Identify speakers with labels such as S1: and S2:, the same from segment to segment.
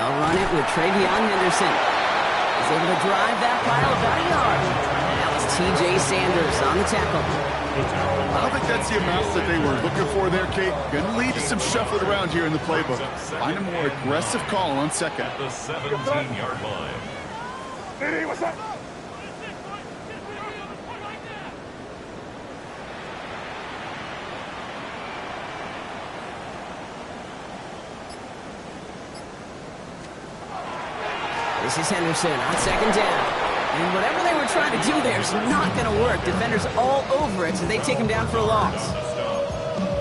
S1: They'll run it with Travion Henderson. He's able to drive that pile about a yard. And that was T.J. Sanders on the tackle.
S2: I don't think that's the amount that they were looking for there, Kate. Going to lead to some shuffling around here in the playbook. Find a more aggressive call on second.
S3: At the 17-yard line.
S4: Hey, what's up?
S1: This is Henderson on second down. And whatever they were trying to do there is not going to work. Defenders all over it, so they take him down for a loss.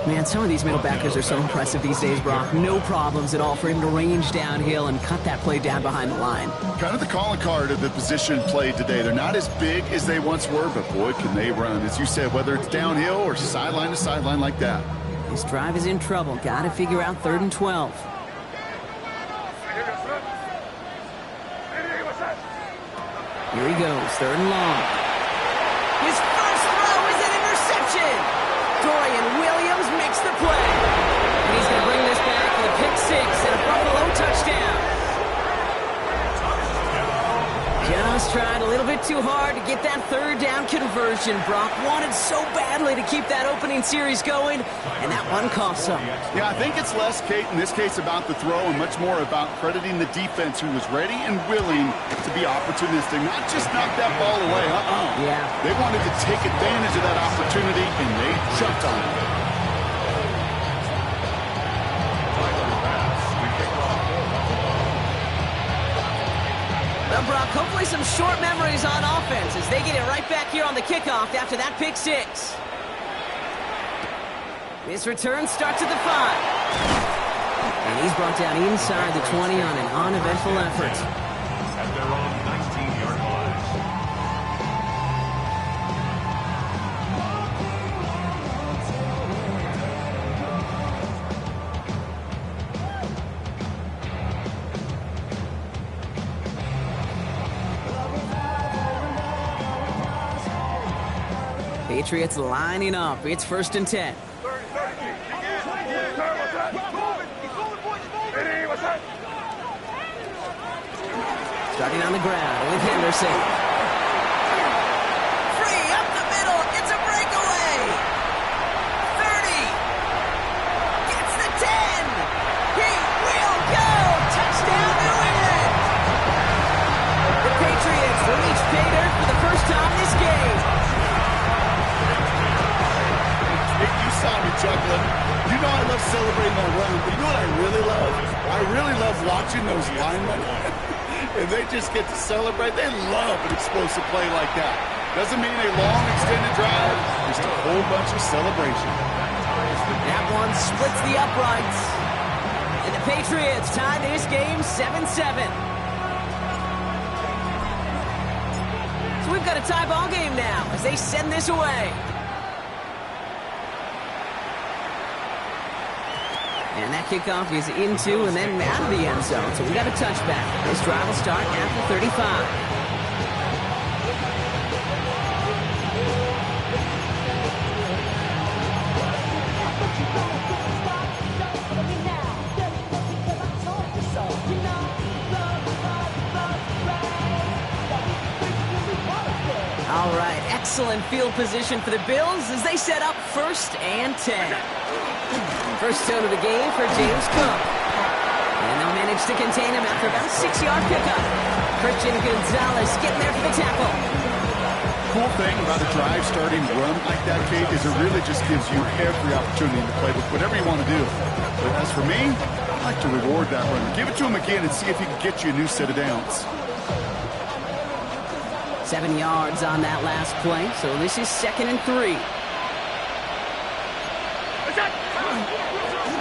S1: Man, some of these middle backers are so impressive these days, Brock. No problems at all for him to range downhill and cut that play down behind the line.
S2: Kind of the calling card of the position played today. They're not as big as they once were, but boy, can they run. As you said, whether it's downhill or sideline to sideline like that.
S1: This drive is in trouble. Got to figure out 3rd and 12. Here he goes, 3rd and long. His first throw is an interception. Dorian Williams makes the play. And he's going to bring this back with a pick 6 and a Buffalo touchdown. Just tried a little bit too hard to get that 3rd down conversion. Brock wanted so badly to keep that opening series going, and that one cost him.
S2: Yeah, I think it's less, Kate, in this case about the throw and much more about crediting the defense who was ready and willing to be opportunistic, not just knock that ball away.
S1: Yeah.
S2: They wanted to take advantage of that opportunity, and they jumped on it.
S1: Well, Brock, hopefully some short memories on offense as they get it right back here on the kickoff after that pick 6. This return starts at the 5. And he's brought down inside the 20 on an uneventful effort.
S3: At their own 19-yard line.
S1: Patriots lining up. It's 1st and 10. Starting on the ground with Henderson. Free up the middle. It's a breakaway. 30. Gets the 10. He will go. Touchdown, New England. The Patriots will reach pay dirt for the first time this game.
S2: You saw me chuckling. You know I love celebrating that run, but you know what I really love? I really love watching those linemen. And they just get to celebrate. They love an explosive play like that. Doesn't mean a long, extended drive, just a whole bunch of celebration.
S1: That one splits the uprights. And the Patriots tie this game 7-7. So we've got a tie ball game now as they send this away. And that kickoff is into and then out of the end zone. So we got a touchback. This drive will start after 35. All right, excellent field position for the Bills as they set up 1st and 10. First tone of the game for James Cook. And they'll manage to contain him after about a 6-yard pickup. Christian Gonzalez getting there for the tackle.
S2: Cool thing about a drive starting run like that, Kate, is it really just gives you every opportunity in the playbook, whatever you want to do. But as for me, I like to reward that run. Give it to him again and see if he can get you a new set of downs.
S1: 7 yards on that last play, so this is 2nd and 3.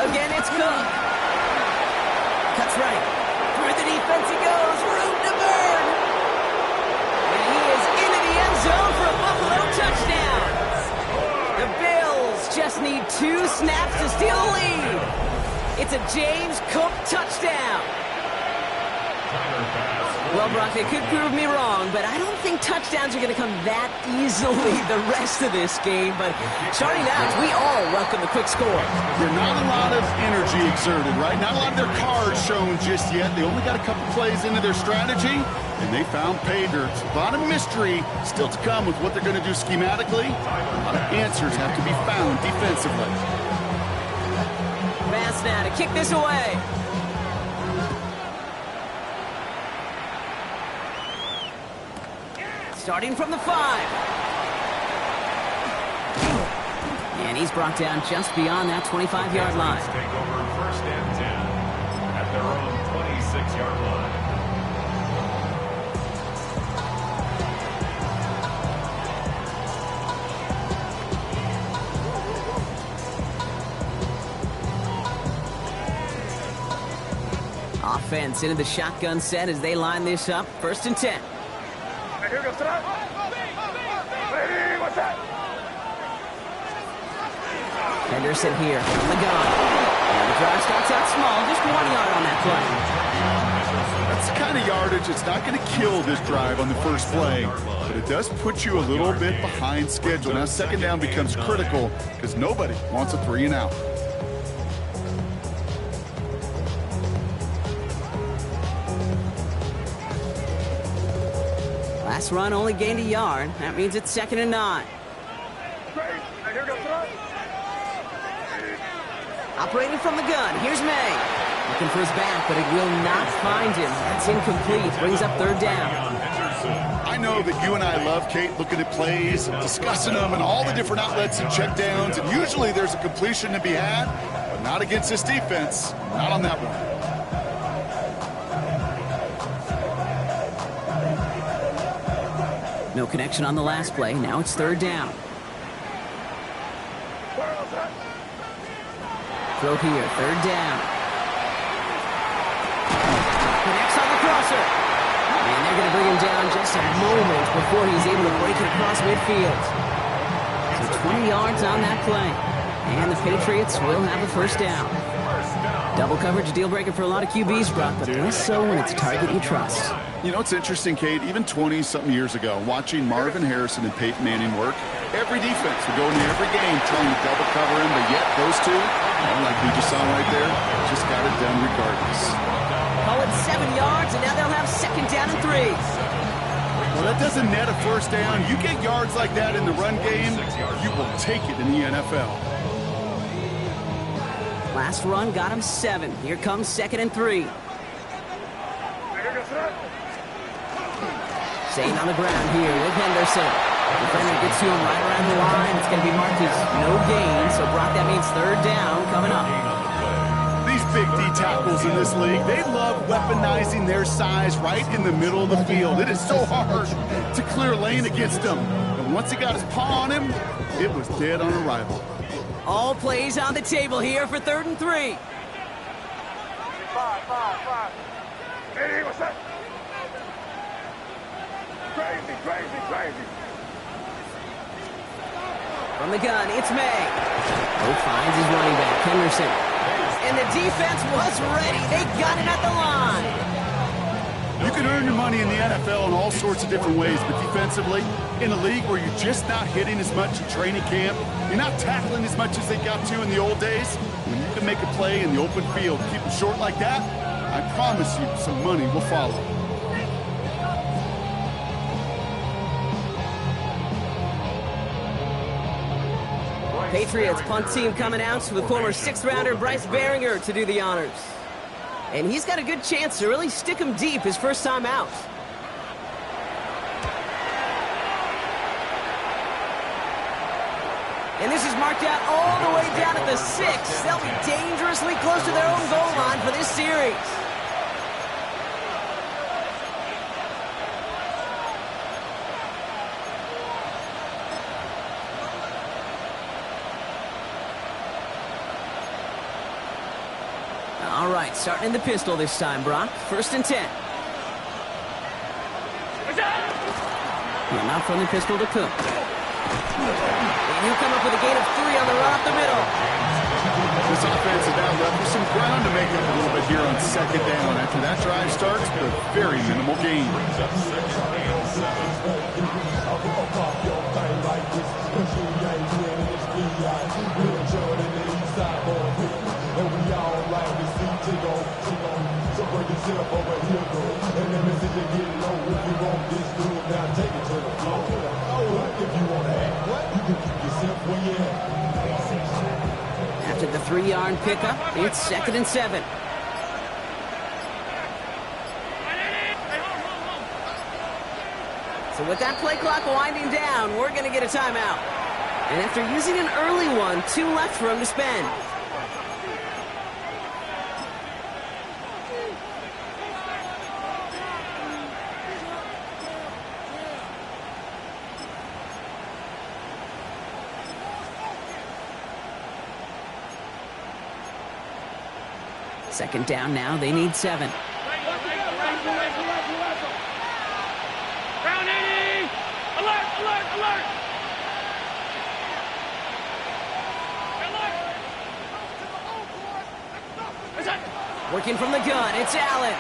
S1: Again, it's Cook. Cuts right. Through the defense he goes. Room to burn. And he is into the end zone for a Buffalo touchdown. The Bills just need 2 snaps to steal the lead. It's a James Cook touchdown.
S3: Tyler pass.
S1: Well, Brock, they could prove me wrong, but I don't think touchdowns are going to come that easily the rest of this game. But starting out, we all welcome a quick score.
S2: There's not a lot of energy exerted, right? Not a lot of their cards shown just yet. They only got a couple plays into their strategy, and they found pay dirt. A lot of mystery still to come with what they're going to do schematically. A lot of answers have to be found defensively.
S1: Pass now to kick this away. Starting from the 5. And he's brought down just beyond that 25-yard line.
S3: Take over 1st and 10 at their own 26-yard line.
S1: Offense into the shotgun set as they line this up. 1st and 10.
S4: Here goes Clut. Ready, what's that?
S1: Henderson here from the gun. And the drive starts out small, just 1 yard on that play.
S2: That's the kind of yardage that's not going to kill this drive on the first play, but it does put you a little bit behind schedule. Now, 2nd down becomes critical because nobody wants a 3 and out.
S1: Last run only gained a yard. That means it's 2nd and 9.
S4: Here goes Clut.
S1: Operating from the gun, here's May. Looking for his back, but it will not find him. That's incomplete. Brings up 3rd down.
S2: I know that you and I love, Kate, looking at plays, discussing them, and all the different outlets and checkdowns, and usually there's a completion to be had, but not against this defense. Not on that one.
S1: No connection on the last play. Now it's 3rd down. Throw here, 3rd down. Connects on the crosser. And they're going to bring him down just a moment before he's able to break it across midfield. So 20 yards on that play. And the Patriots will have a 1st down. Double coverage deal breaker for a lot of QBs, Brock, but less so when it's a target you trust.
S2: You know, it's interesting, Kate, even 20-something years ago, watching Marvin Harrison and Peyton Manning work, every defense would go into every game trying to double cover him, but yet those two, like we just saw right there, just got it done regardless.
S1: Call it 7 yards, and now they'll have 2nd down and 3.
S2: Well, that doesn't net a 1st down. You get yards like that in the run game, you will take it in the NFL.
S1: Last run got him 7. Here comes 2nd and 3. Staying on the ground here with Henderson. Defender gets to him right around the line. It's going to be marked as no gain. So, Brock, that means 3rd down coming up.
S2: These big D tackles in this league, they love weaponizing their size right in the middle of the field. It is so hard to clear lane against them. And once he got his paw on him, it was dead on arrival.
S1: All plays on the table here for 3rd and 3.
S4: 5. Hey, what's that? Crazy.
S1: From the gun, it's May. Finds his running back, Henderson. And the defense was ready. They got it at the line.
S2: You can earn your money in the NFL in all sorts of different ways, but defensively, in a league where you're just not hitting as much in training camp, you're not tackling as much as they got to in the old days, when you can make a play in the open field, keep it short like that, I promise you some money will follow.
S1: Patriots punt team coming out with former 6th-rounder Bryce Baringer to do the honors. And he's got a good chance to really stick him deep his first time out. And this is marked out all the way down at the 6. They'll be dangerously close to their own goal line for this series. All right, starting in the pistol this time, Brock. 1st and 10. And out from the pistol to Cook. And he'll come up with a gain of 3 on the run up the middle.
S2: This offense is now left with some ground to make up a little bit here on second down. After that drive starts, the very minimal gain.
S1: After the 3-yard pickup, it's 2nd and 7. So with that play clock winding down, we're going to get a timeout. And after using an early one, 2 left for him to spend. Second down now, they need 7.
S4: Round 80! Alert, alert, alert!
S1: Working from the gun, it's Allen.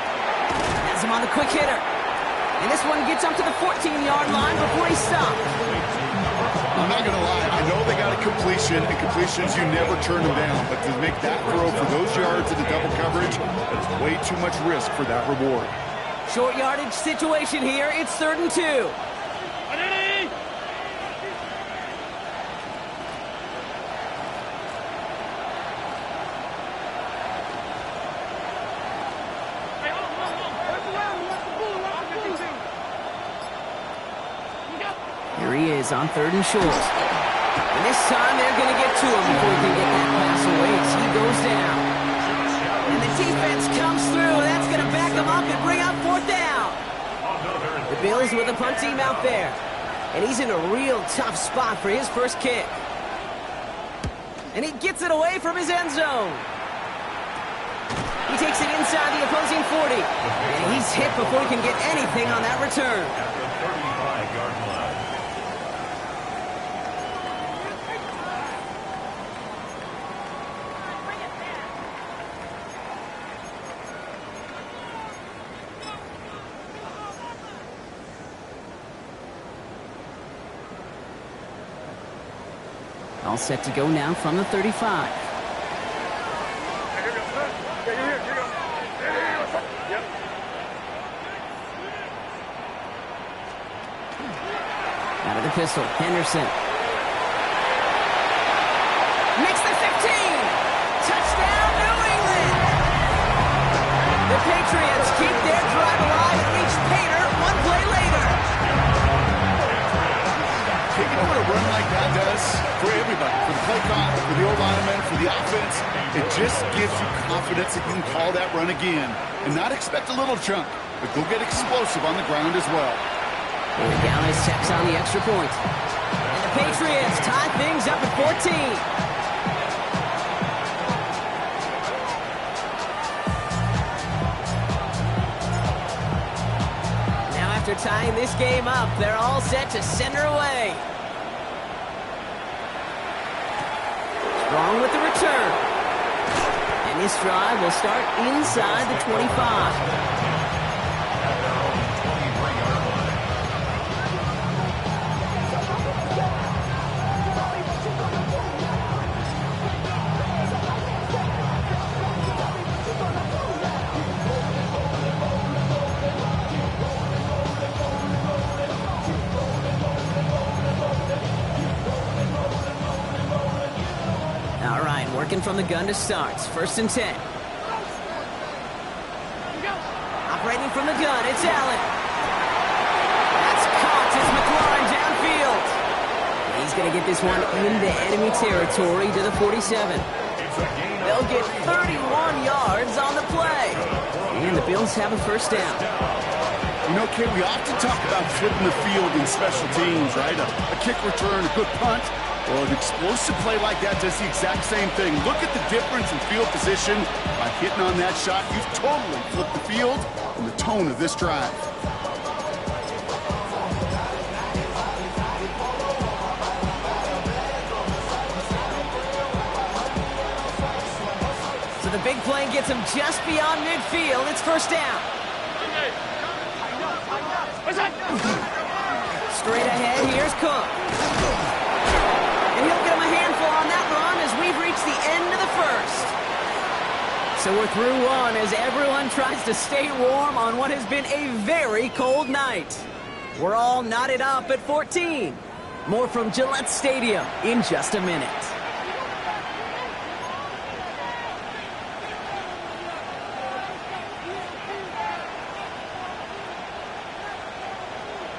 S1: Has him on the quick hitter. And this one gets up to the 14-yard line before he stops.
S2: I'm not going to lie. I know they got a completion, and completions, you never turn them down. But to make that throw for those yards in the double coverage, that's way too much risk for that reward.
S1: Short yardage situation here. It's 3rd and 2. Here he is on 3rd and short. And this time they're going to get to him before he can get that pass away as he goes down. And the defense comes through. That's going to back him up and bring up 4th down. The Bills with a punt team out there. And he's in a real tough spot for his first kick. And he gets it away from his end zone. He takes it inside the opposing 40. And he's hit before he can get anything on that return.
S3: At the 35-yard line.
S1: All set to go now from the 35. Out of the pistol, Henderson. Makes the 15! Touchdown, New England! The Patriots keep their drive alive and reach Pater 1 play later.
S2: You know what a run like that does for everybody, for the play clock, for the O-lineman, for the offense? It just gives you confidence that you can call that run again and not expect a little chunk, but go get explosive on the ground as well.
S1: And Dallas checks on the extra point. And the Patriots tie things up at 14. Now after tying this game up, they're all set to send her away. Strong with the return. And this drive will start inside the 25. Working from the gun to start. 1st and 10. Operating from the gun, it's Allen. That's caught as McLaurin downfield. He's going to get this one into enemy territory to the 47. They'll get 31 yards on the play. And the Bills have a 1st down.
S2: You know, Kay, we often talk about flipping the field in special teams, right? A kick return, a good punt. Well, an explosive play like that does the exact same thing. Look at the difference in field position. By hitting on that shot, you've totally flipped the field and the tone of this drive.
S1: So the the big play gets him just beyond midfield. It's first down. Straight ahead, here's Cook. And he'll get him a handful on that run as we've reached the end of the first. So we're through one as everyone tries to stay warm on what has been a very cold night. We're all knotted up at 14. More from Gillette Stadium in just a minute.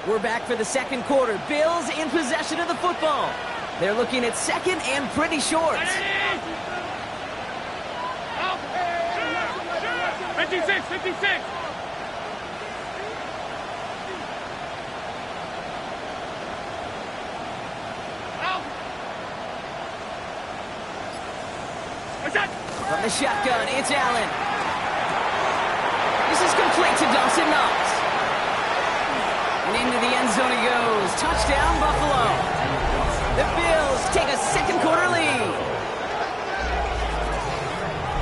S1: We're back for the second quarter. Bills in possession of the football. They're looking at second and pretty short.
S4: 56, 56.
S1: From the shotgun, it's Allen. This is complete to Dawson Knox. And into the end zone he goes. Touchdown, Buffalo. The Bills take a second quarter lead.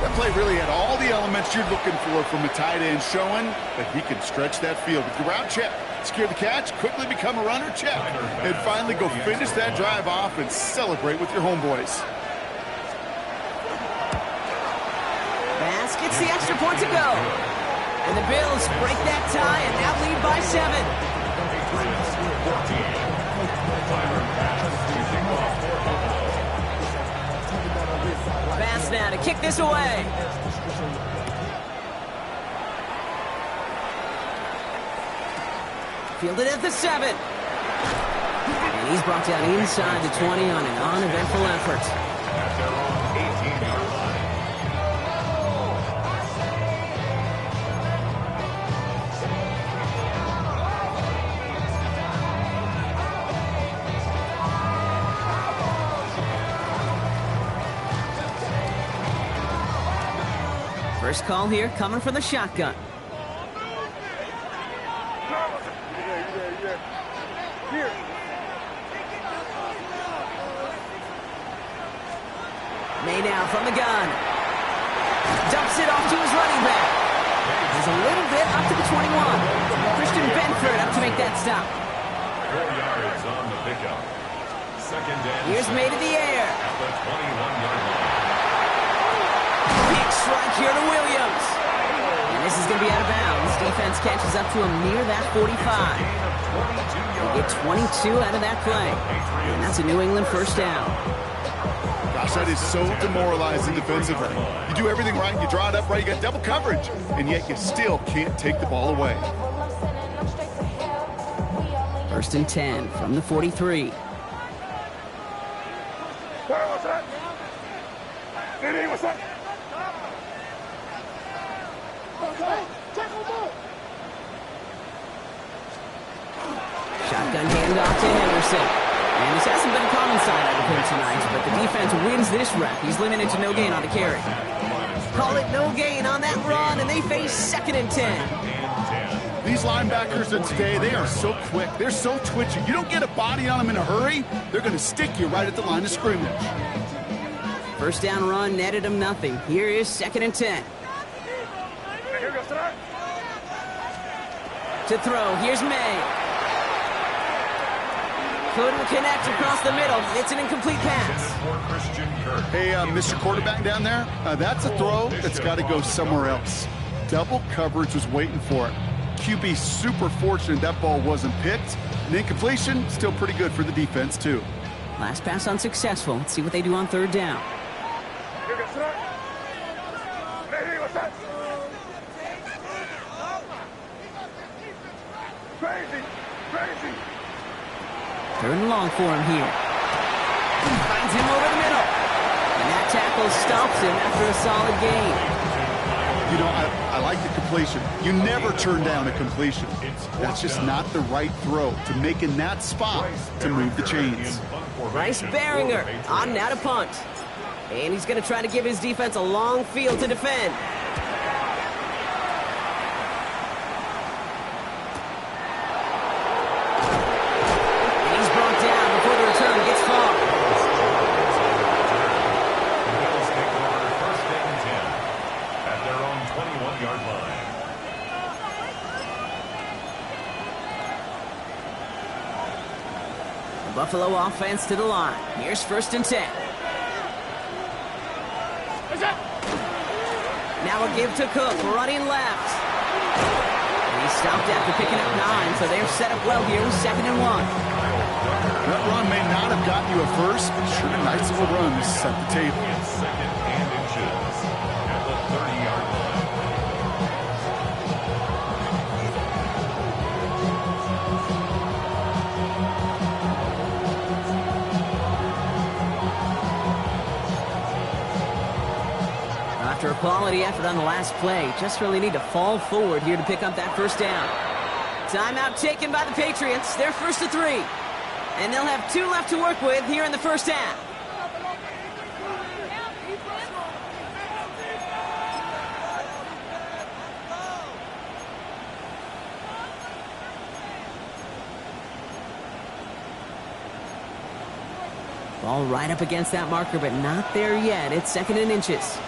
S2: That play really had all the elements you're looking for from a tight end, showing that he can stretch that field. With the route, check. Secure the catch, quickly become a runner, check. And finally go finish that drive off and celebrate with your homeboys.
S1: Bass gets the extra point to go. And the Bills break that tie and now lead by 7. Bass now to kick this away. Fielded at the 7. And he's brought down inside the 20 on an uneventful effort. First call here coming from the shotgun. May now from the gun. Dumps it off to his running back. He's a little bit up to the 21. Christian Benford up to make that stop.
S3: 4 yards on the pickup. Second down.
S1: Here's May to the air.
S3: At the 21-yard line.
S1: Big strike here to Williams. And this is going to be out of bounds. Defense catches up to him near that 45. They get 22 out of that play. And that's a New England first down.
S2: Gosh, that is so demoralizing defensively. You do everything right, you draw it up right, you got double coverage, and yet you still can't take the ball away.
S1: First and 10 from the 43.
S4: What's that? Diddy, what's that?
S1: Shotgun handoff to Henderson. And this hasn't been a common side out of him tonight, but the defense wins this rep. He's limited to no gain on the carry. Call it no gain on that run, and they face second and 10.
S2: These linebackers of today, they are so quick. They're so twitchy. You don't get a body on them in a hurry, they're going to stick you right at the line of scrimmage.
S1: First down run netted him nothing. Here is second and 10. To throw, here's May. Couldn't connect across the middle. It's an incomplete pass.
S2: Hey, Mr. Quarterback down there, that's a throw that's got to go somewhere else. Double coverage was waiting for it. QB super fortunate that ball wasn't picked. An incompletion, still pretty good for the defense, too.
S1: Last pass unsuccessful. Let's see what they do on third down.
S4: Crazy.
S1: Third and long for him here. Finds him over the middle. And that tackle stops him after a solid gain.
S2: You know, I like the completion. You never turn down a completion. That's just not the right throw to make in that spot to move the chains.
S1: Bryce Baringer on now to punt. And he's going to try to give his defense a long field to defend.
S3: 35-yard line.
S1: The Buffalo offense to the line. Here's 1st and 10. Now a give to Cook, running left. And he stopped after picking up 9, so they're set up well here with 2nd and 1.
S2: That run may not have gotten you a first, but sure a nice little run to set the table.
S3: It's 2nd and inches at the 30-yard line.
S1: After a quality effort on the last play, just really need to fall forward here to pick up that 1st down. Timeout taken by the Patriots. They're 1st to 3. And they'll have 2 left to work with here in the 1st half. Ball right up against that marker, but not there yet. It's 2nd and inches.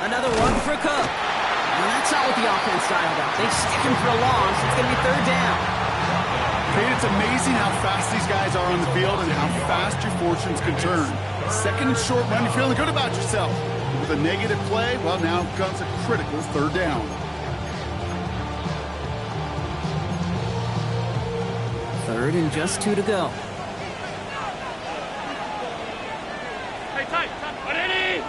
S1: Another one for Cook. And that's not what the offense styled up. They stick him for a loss. It's going to be 3rd down.
S2: Kate, it's amazing how fast these guys are on the field and how fast your fortunes can turn. 2nd and short run, you're feeling good about yourself. With a negative play, well, now comes a critical 3rd down.
S1: Third and just 2 to go.
S4: Hey, tight. Ready?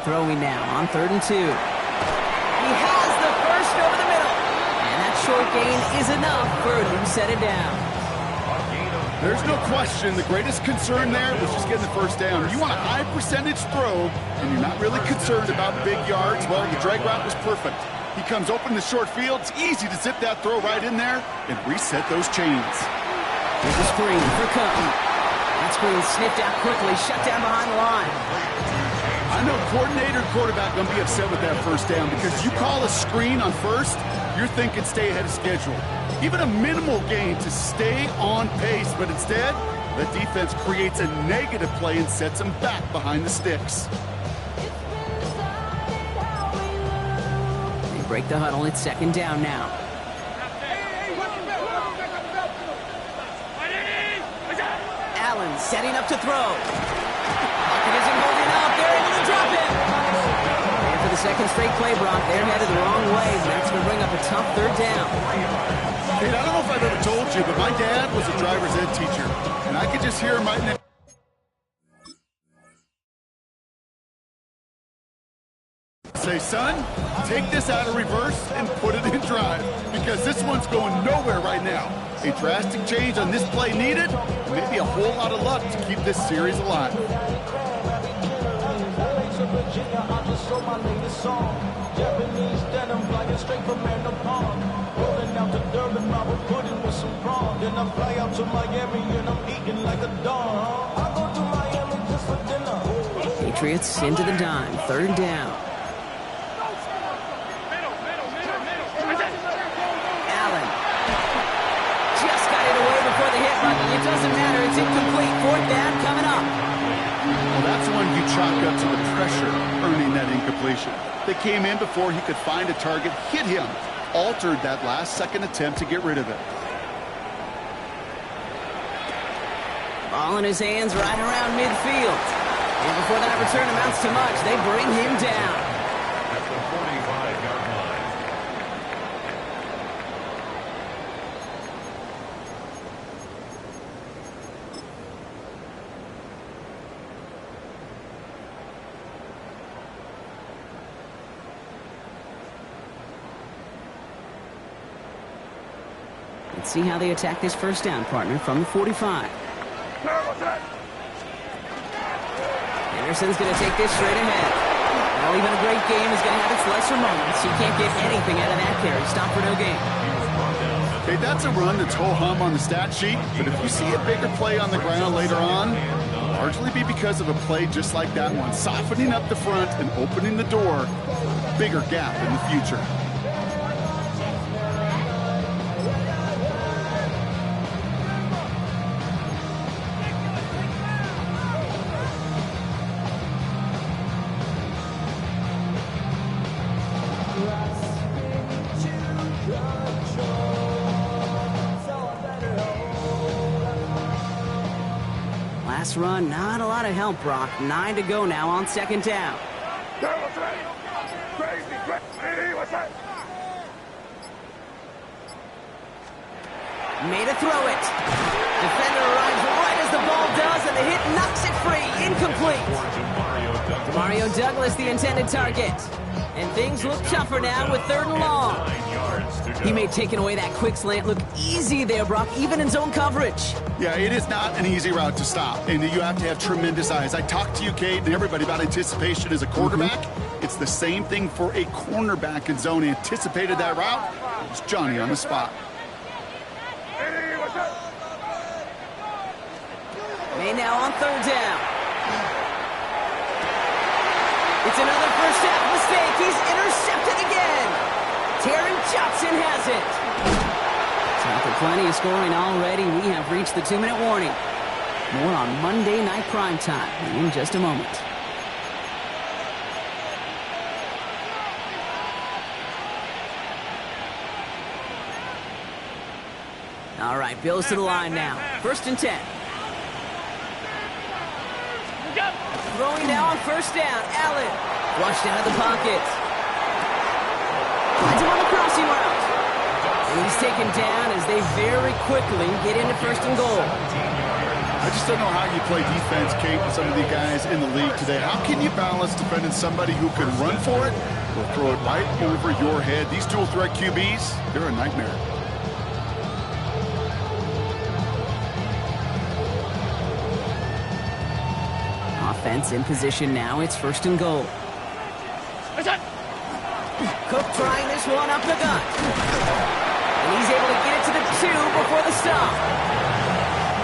S1: Throwing now on 3rd and 2. He has the first over the middle. And that short gain is enough for a new set it down.
S2: There's no question the greatest concern there was just getting the 1st down. You want a high percentage throw, and you're not really concerned about big yards. Well, the drag route was perfect. He comes open the short field. It's easy to zip that throw right in there and reset those chains.
S1: Here's a screen for Cook. That screen sniffed out quickly, shut down behind the line.
S2: I know coordinator and quarterback going to be upset with that 1st down because you call a screen on 1st, you're thinking stay ahead of schedule. Even a minimal gain to stay on pace, but instead, the defense creates a negative play and sets them back behind the sticks.
S1: They break the huddle. It's 2nd down now. Allen setting up to throw. Pocket isn't holding up. They're able to drop it. And for the 2nd straight play, Brock, they're headed the wrong way. That's going to bring up a tough 3rd down.
S2: Hey, I don't know if I've ever told you, but my dad was a driver's ed teacher, and I could just hear him right now. Say, son, take this out of reverse and put it in drive, because this one's going nowhere right now. A drastic change on this play needed, maybe a whole lot of luck to keep this series alive.
S1: Patriots into the dime. 3rd down. Allen just got it away before the hit button. It doesn't matter. It's incomplete. 4th down coming up.
S2: Well, that's one you chalk up to the pressure earning that incompletion. They came in before he could find a target, hit him, altered that last-second attempt to get rid of it.
S1: Ball in his hands right around midfield. And before that return amounts to much, they bring him down.
S3: At the 45-yard line.
S1: Let's see how they attack this 1st down, partner, from the 45. Anderson's going to take this straight ahead. Well, even a great game is going to have its lesser moments. You can't get anything out of that carry. Stop for no gain.
S2: Okay, that's a run that's ho-hum on the stat sheet, but if you see a bigger play on the ground later on, largely be because of a play just like that one, softening up the front and opening the door, bigger gap in the future.
S1: last run, not a lot of help, Brock. 9 to go now on second down. Made a throw it. Defender arrives right as the ball does, and the hit knocks it free. Incomplete. Mario Douglas, the intended target. And things look tougher now with 3rd and long. He made taking away that quick slant look easy there, Brock, even in zone coverage.
S2: Yeah, it is not an easy route to stop, and you have to have tremendous eyes. I talked to you, Kate, and everybody about anticipation as a quarterback. It's the same thing for a cornerback in zone. Anticipated that route. It's Johnny on the spot.
S1: May now on 3rd down. It's another first half mistake. He's intercepted again. Taron Johnson has it. Time for plenty of scoring already. We have reached the 2-minute warning. More on Monday Night Primetime in just a moment. All right, Bills to the line now. 1st and 10. Throwing now on 1st down. Allen. Flushed out of the pocket. Finds him on the crossing route. And he's taken down as they very quickly get into 1st and goal.
S2: I just don't know how you play defense, Kate, with some of the guys in the league today. How can you balance defending somebody who can run for it or throw it right over your head? These dual threat QBs, they're a nightmare.
S1: Offense in position now. It's 1st and goal. Cook trying this one up the gut. And he's able to get it to the 2 before the stop.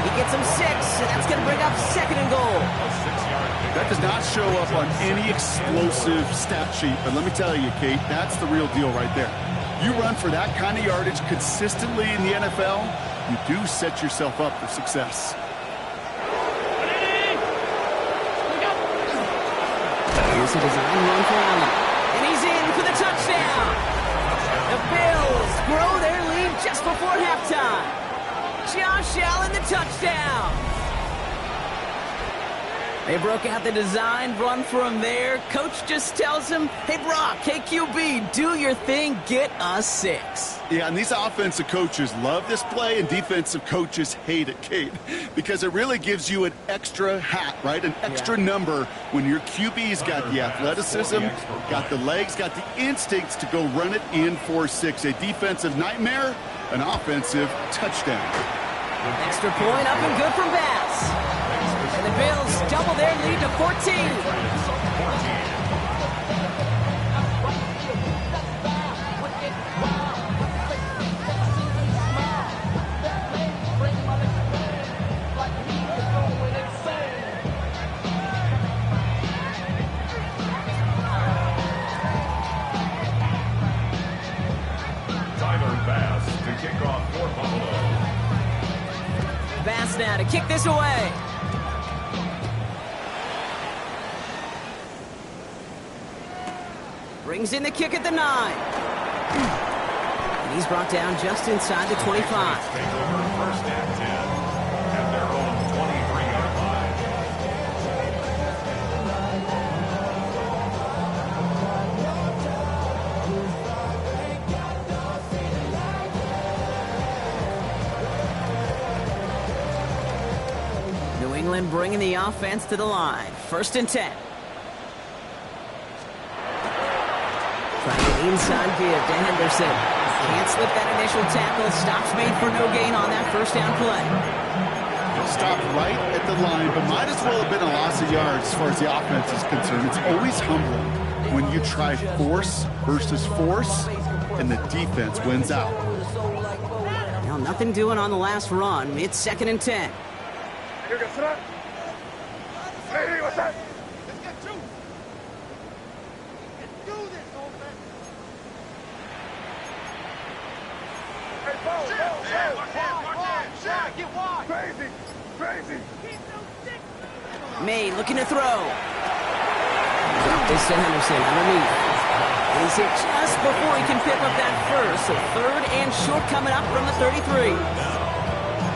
S1: He gets him 6, and that's going to bring up 2nd and goal.
S2: That does not show up on any explosive stat sheet, but let me tell you, Kate, that's the real deal right there. You run for that kind of yardage consistently in the NFL, you do set yourself up for success.
S1: Here's a design run for Allen. And he's in for the touchdown. The Bills grow their lead just before halftime. Josh Allen, the touchdown. They broke out the design run for him there. Coach just tells him, hey, Brock, hey, QB, do your thing, get us 6.
S2: Yeah, and these offensive coaches love this play, and defensive coaches hate it, Kate, because it really gives you an extra hat, right? An extra number when your QB's got the athleticism, got the legs, got the instincts to go run it in for 6. A defensive nightmare, an offensive touchdown.
S1: Extra point up and good from Bass. And the Bills double their lead to 14. Bass now to kick this away. Brings in the kick at the 9. And he's brought down just inside the 25.
S3: Take over 1st and 10 at their own 23-yard line.
S1: New England bringing the offense to the line. 1st and 10. Trying an inside give to Henderson. Can't slip that initial tackle. Stops made for no gain on that 1st down play.
S2: Stopped right at the line, but might as well have been a loss of yards as far as the offense is concerned. It's always humbling when you try force versus force, and the defense wins out.
S1: Now nothing doing on the last run. It's 2nd and 10.
S4: Hey, what's that?
S1: May looking to throw. Drop this to Henderson underneath. He's hit just before he can pick up that first. So 3rd and short coming up from the 33.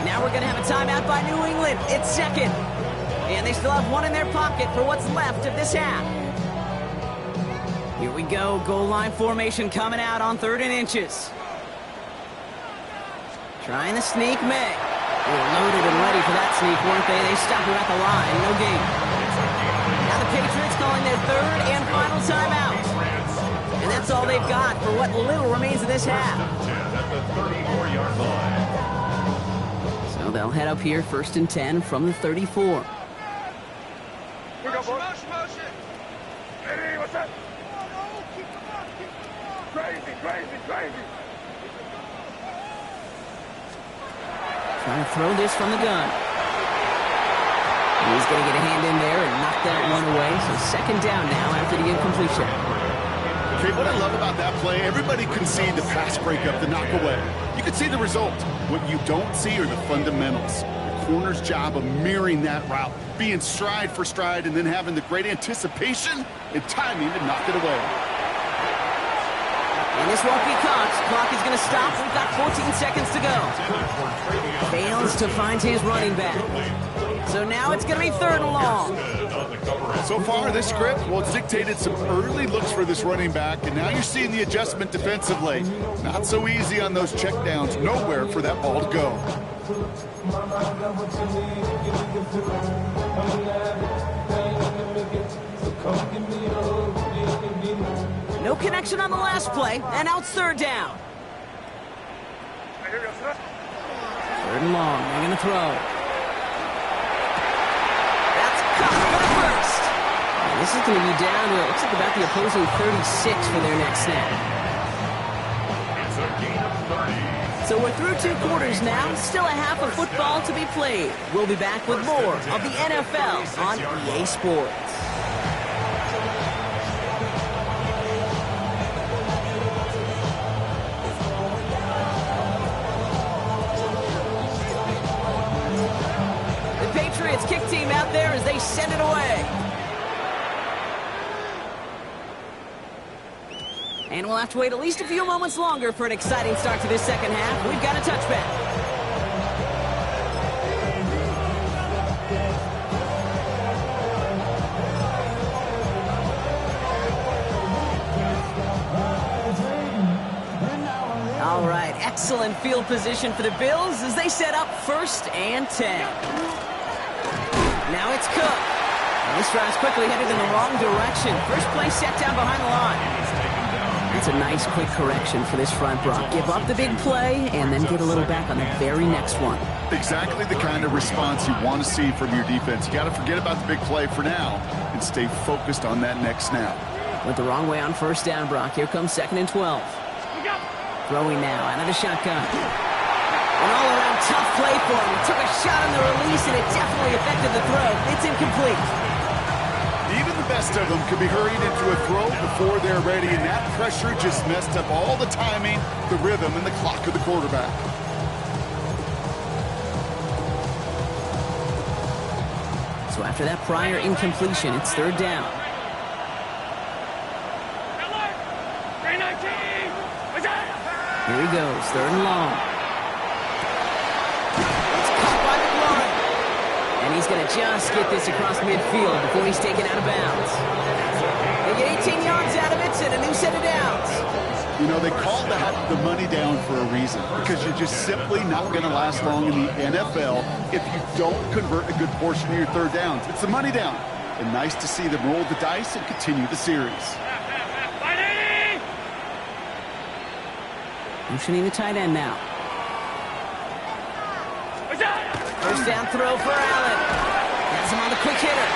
S1: Now we're going to have a timeout by New England. It's 2nd. And they still have one in their pocket for what's left of this half. Here we go, goal line formation coming out on 3rd and inches. Trying to sneak May. They were loaded and ready for that sneak, weren't they? They stopped her at the line, no gain. Now the Patriots calling their 3rd and final timeout. And that's all they've got for what little remains of this half.
S3: At the 34-yard line.
S1: So they'll head up here 1st and 10 from the 34.
S4: Motion. Hey, what's up? Crazy.
S1: Trying to throw this from the gun. He's going to get a hand in there and knock that one away. So 2nd down now after the incompletion.
S2: Okay, what I love about that play, everybody can see the pass breakup, the knock away. You can see the result. What you don't see are the fundamentals. The corner's job of mirroring that route, being stride for stride, and then having the great anticipation and timing to knock it away.
S1: And this won't be caught. Clock is going to stop. We've got 14 seconds to go. Fails to find his running back. So now it's going to be 3rd and long.
S2: So far, this script, well, it's dictated some early looks for this running back, and now you're seeing the adjustment defensively. Not so easy on those checkdowns. Nowhere for that ball to go.
S1: No connection on the last play, and now it's 3rd down. 3rd and long. They're going to throw. That's caught for the 1st. And this is going to be down to, it looks like about the opposing 36 for their next snap.
S3: It's a gain of 30.
S1: So we're through 2 quarters now. Still a half of football to be played. We'll be back with more of the NFL on EA Sports. Kick team out there as they send it away. And we'll have to wait at least a few moments longer for an exciting start to this 2nd half. We've got a touchback. All right, excellent field position for the Bills as they set up 1st and 10. Now it's Cook. And this drive's quickly headed in the wrong direction. First play set down behind the line. It's a nice quick correction for this front, Brock. Give up the big play and then get a little back on the very next one.
S2: Exactly the kind of response you want to see from your defense. You got to forget about the big play for now and stay focused on that next snap.
S1: Went the wrong way on 1st down, Brock. Here comes 2nd and 12. Throwing now out of the shotgun. An all-around tough play for him. He took a shot on the release, and it definitely affected the throw. It's incomplete.
S2: Even the best of them could be hurried into a throw before they're ready, and that pressure just messed up all the timing, the rhythm, and the clock of the quarterback.
S1: So after that prior incompletion, it's 3rd down. Here he goes, 3rd and long. And he's going to just get this across midfield before he's taken out of bounds. They get 18 yards out of it and a new set of downs.
S2: You know, they called that the money down for a reason, because you're just simply not going to last long in the NFL if you don't convert a good portion of your 3rd downs. It's the money down. And nice to see them roll the dice and continue the series.
S1: Motioning the tight end now. First down throw for Allen. Has him on the quick hitter.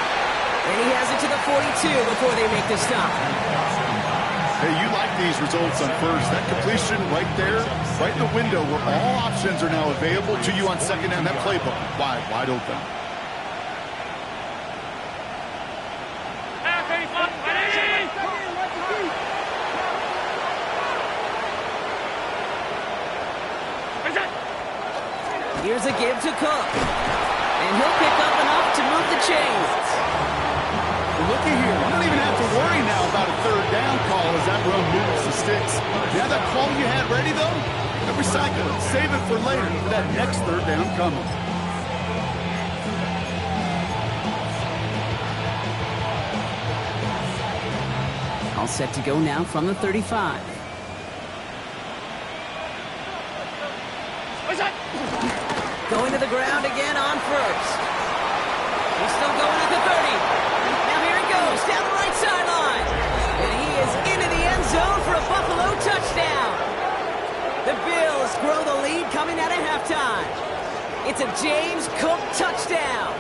S1: And he has it to the 42 before they make the stop.
S2: Hey, you like these results on 1st. That completion right there, right in the window where all options are now available to you on 2nd down. That playbook wide open.
S1: Here's a give to Cook. And he'll pick up enough to move the chains.
S2: Looky here. You don't even have to worry now about a 3rd down call as that run moves the sticks. Now that call you had ready, though, recycle it. Save it for later for that next 3rd down coming.
S1: set to go now from the 35. Going to the ground again on first. He's still going at the 30. Now here he goes, down the right sideline. And he is into the end zone for a Buffalo touchdown. The Bills grow the lead coming out of halftime. It's a James Cook touchdown.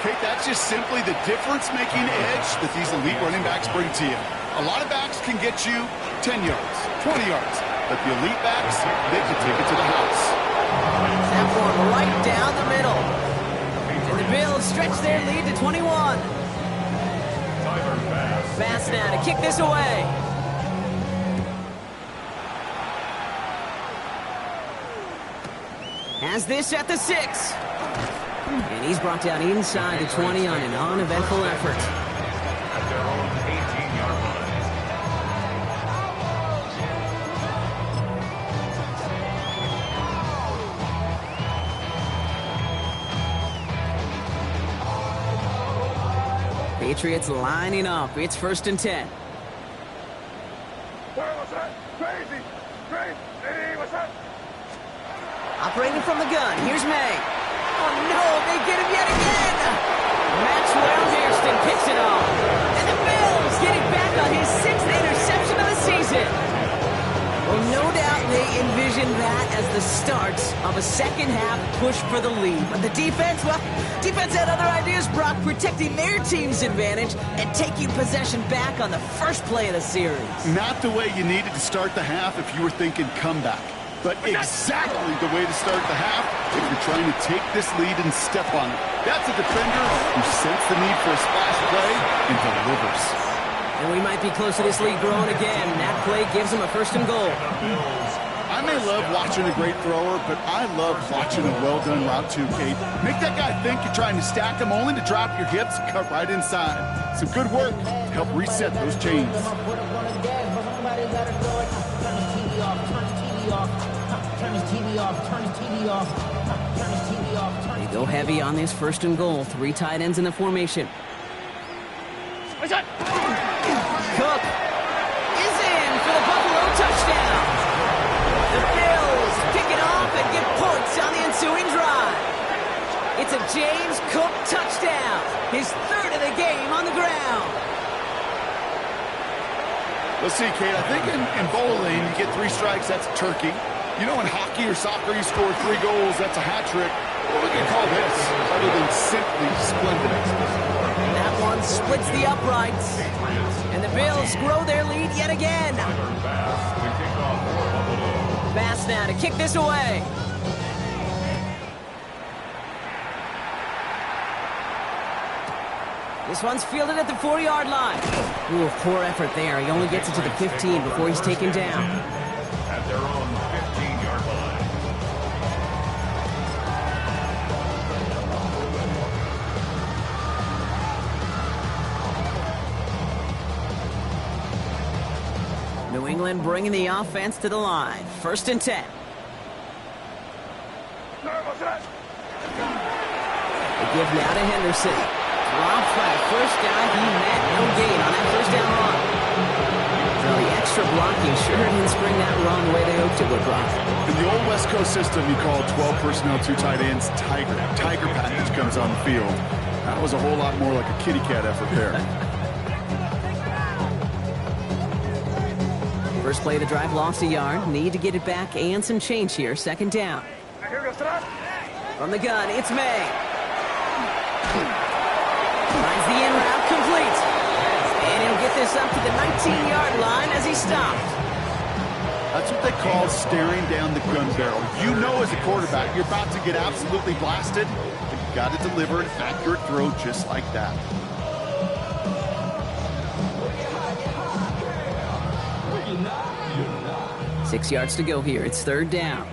S2: Kate, that's just simply the difference-making edge that these elite running backs bring to you. A lot of backs can get you 10 yards, 20 yards, but the elite backs, they can take it to the house.
S1: That one right down the middle. And the Bills stretch their lead to 21. Fast now to kick this away. Has this at the 6. And he's brought down inside the 20 on an uneventful effort.
S3: At their own 18-yard line.
S1: Patriots lining up. It's 1st and 10.
S4: What's that? Crazy! Hey, what's that?
S1: Operating from the gun. Here's May. Oh, no, they get him yet again. Maxwell Hairston picks it off. And the Bills getting back on his 6th interception of the season. Well, no doubt they envisioned that as the start of a second-half push for the lead. But the defense, well, defense had other ideas, Brock, protecting their team's advantage and taking possession back on the first play of the series.
S2: Not the way you needed to start the half if you were thinking comeback. But exactly the way to start the half if you're trying to take this lead and step on it. That's a defender who senses the need for a splash play and delivers.
S1: And we might be close to this lead growing again. That play gives him a 1st and goal.
S2: I may love watching a great thrower, but I love watching a well-done route too, Kate. Make that guy think you're trying to stack him only to drop your hips and cut right inside. Some good work to help reset those chains.
S1: They go heavy on this 1st and goal. 3 tight ends in the formation.
S4: What's that?
S1: Cook is in for the Buffalo touchdown. The Bills pick it off and get points on the ensuing drive. It's a James Cook touchdown. His 3rd of the game on the ground.
S2: Let's see, Kate, I think in bowling, you get 3 strikes, that's a turkey. You know, in hockey or soccer, you score 3 goals, that's a hat trick. What we can call this, other than simply splendid execution.
S1: And that one splits the uprights. And the Bills grow their lead yet again. Fast now to kick this away. This one's fielded at the 4-yard line. Ooh, poor effort there. He only gets it to the 15 before he's taken down.
S3: At their own 15-yard line.
S1: New England bringing the offense to the line. 1st and 10.
S4: What's that?
S1: They give now to Henderson. Dropped by the first guy he met. No gain on that 1st down run. So the extra blocking sure didn't spring that run the way they hoped it would, Brock.
S2: In the old West Coast system, you call 12 personnel, 2 tight ends, Tiger. Tiger package comes on the field. That was a whole lot more like a kitty cat effort there.
S1: First play of the drive lost a yard. Need to get it back and some change here. 2nd down. From the gun, it's May. Finds the in route complete. And he'll get this up to the 19-yard line as he stopped.
S2: That's what they call staring down the gun barrel. You know as a quarterback you're about to get absolutely blasted, but you got to deliver an accurate throw just like that.
S1: Six yards to go here. It's 3rd down.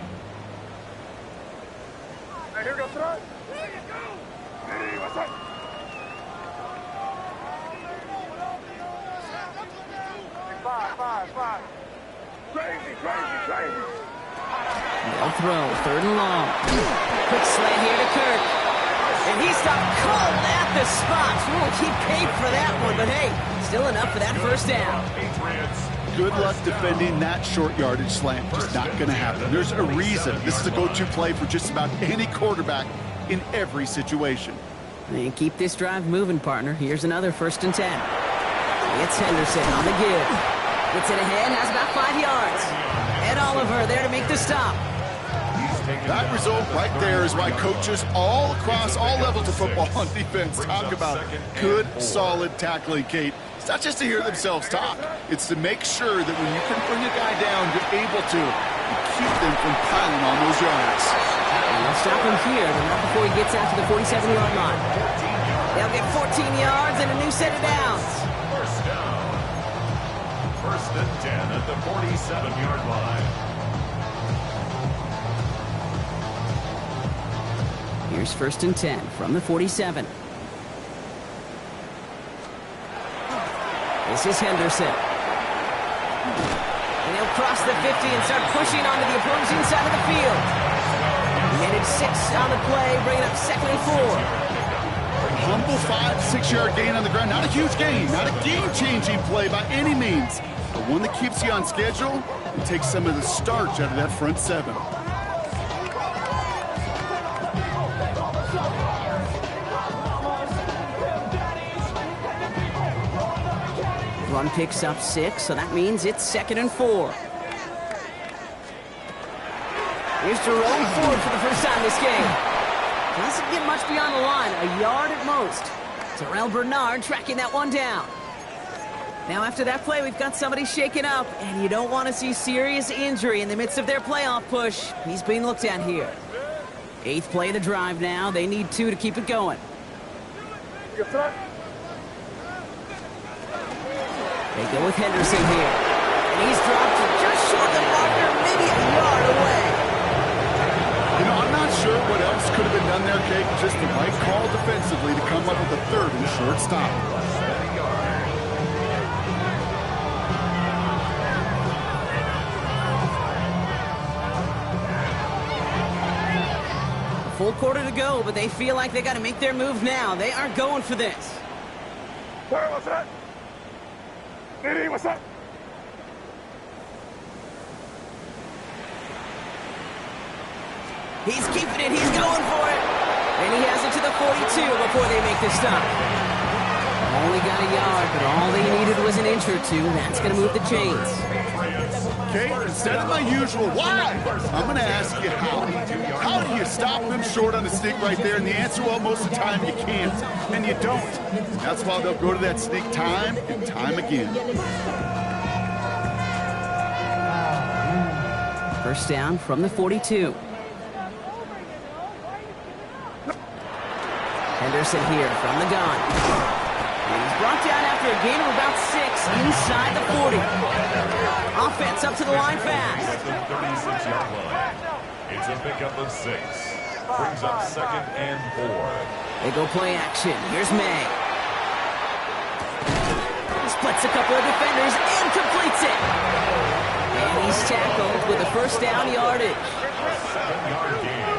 S4: Here goes Clut. Hey, what's that? Five. Crazy.
S1: They'll throw. 3rd and long. Quick slant here to Kirk. And he stopped cold at the spot. We'll keep paid for that one, but hey, still enough for that first down.
S2: Good luck defending that short yardage slant. Just not going to happen. There's a reason. This is a go-to play for just about any quarterback in every situation.
S1: And keep this drive moving, partner. Here's another 1st and 10. It's Henderson on the give. Gets it ahead, has about 5 yards. Ed Oliver there to make the stop.
S2: That result right there is why coaches all across all levels of football on defense talk about good, solid tackling, Kate. It's not just to hear themselves talk. It's to make sure that when you can bring a guy down, you're able to keep them from piling on those yards.
S1: And they'll stop him here, but not before he gets out to the 47-yard line. They'll get 14 yards and a new set of downs.
S3: First down. 1st and 10 at the 47-yard line.
S1: Here's 1st and 10 from the 47. This is Henderson. And he'll cross the 50 and start pushing onto the opposing side of the field. He netted 6 on the play, bringing up 2nd and 4.
S2: Humble 5-6 yard gain on the ground. Not a huge gain, not a game-changing play by any means, but one that keeps you on schedule and takes some of the starch out of that front 7.
S1: Run picks up 6, so that means it's 2nd and 4. Here's Jerome Ford for the first time this game. Doesn't get much beyond the line, a yard at most. Terrell Bernard tracking that one down. Now after that play, we've got somebody shaken up, and you don't want to see serious injury in the midst of their playoff push. He's being looked at here. 8th play of the drive now. They need 2 to keep it going. They go with Henderson here. And he's dropped just short of the marker, maybe a yard away.
S2: You know, I'm not sure what else could have been done there, Kate. Just the right call defensively to come up with a 3rd and short stop.
S1: A full quarter to go, but they feel like they got to make their move now. They are going for this.
S4: Sorry, what's that? Diddy, what's up?
S1: He's keeping it. He's going for it. And he has it to the 42 before they make the stop. Only got a yard, but all they needed was an inch or 2. That's going to move the chains.
S2: Okay, instead of my usual why, I'm going to ask you how. How do you stop them short on the sneak right there? And the answer, well, most of the time you can't, and you don't. That's why they'll go to that sneak time and time again.
S1: First down from the 42. Henderson here from the gun. And he's brought down after a gain of about 6 inside the 40. Offense up to the line fast.
S3: At the 36-yard line. It's a pickup of 6. Brings up 2nd and 4.
S1: They go play action. Here's May. He splits a couple of defenders and completes it. And he's tackled with a first down yardage.
S3: 7-yard gain.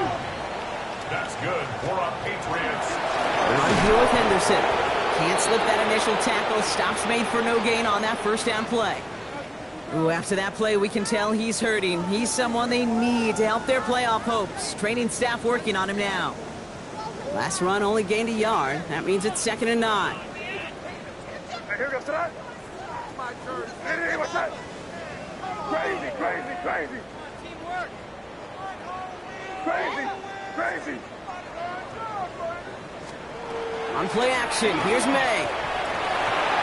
S3: That's good for our Patriots.
S1: Run here with Henderson. Can't slip that initial tackle. Stops made for no gain on that first down play. Ooh, after that play, we can tell he's hurting. He's someone they need to help their playoff hopes. Training staff working on him now. Last run only gained a yard. That means it's 2nd and 9.
S4: Here goes that. My turn. Diddy, what's that? Crazy, crazy, crazy. Teamwork. Crazy, crazy.
S1: On play action, here's May.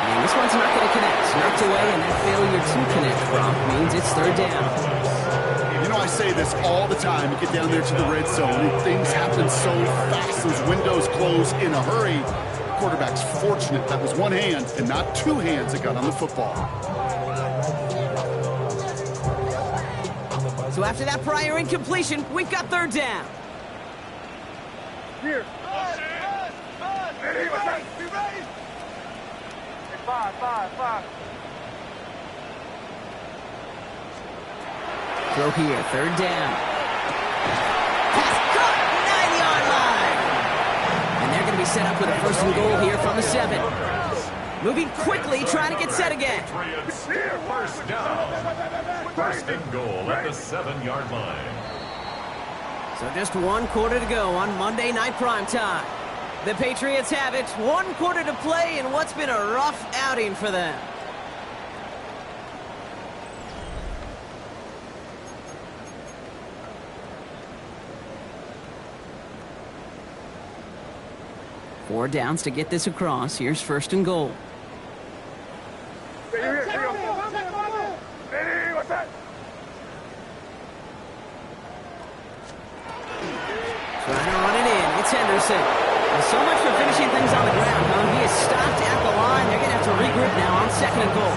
S1: And this one's not going to connect. Knocked away, and that failure to connect from means it's 3rd down.
S2: You know, I say this all the time. You get down there to the red zone, and things happen so fast. Those windows close in a hurry. Quarterback's fortunate that was one hand and not 2 hands that got on the football.
S1: So after that prior incompletion, we've got 3rd down.
S4: Here. Diddy, what's that? Be ready. 5.
S1: Throw here, 3rd down. Pass caught, 9-yard line. be set up with a first and goal here from the 7. Moving quickly, trying to get set again.
S3: Patriots, first down. First and goal at the 7-yard line.
S1: So just 1 quarter to go on Monday Night Primetime. The Patriots have it, 1 quarter to play in what's been a rough outing for them. Four downs to get this across. Here's first and goal.
S4: Hey, what's that?
S1: Trying to run it in. It's Henderson. Well, so much for finishing things on the ground, huh? He is stopped at the line. They're going to have to regroup now on second and goal.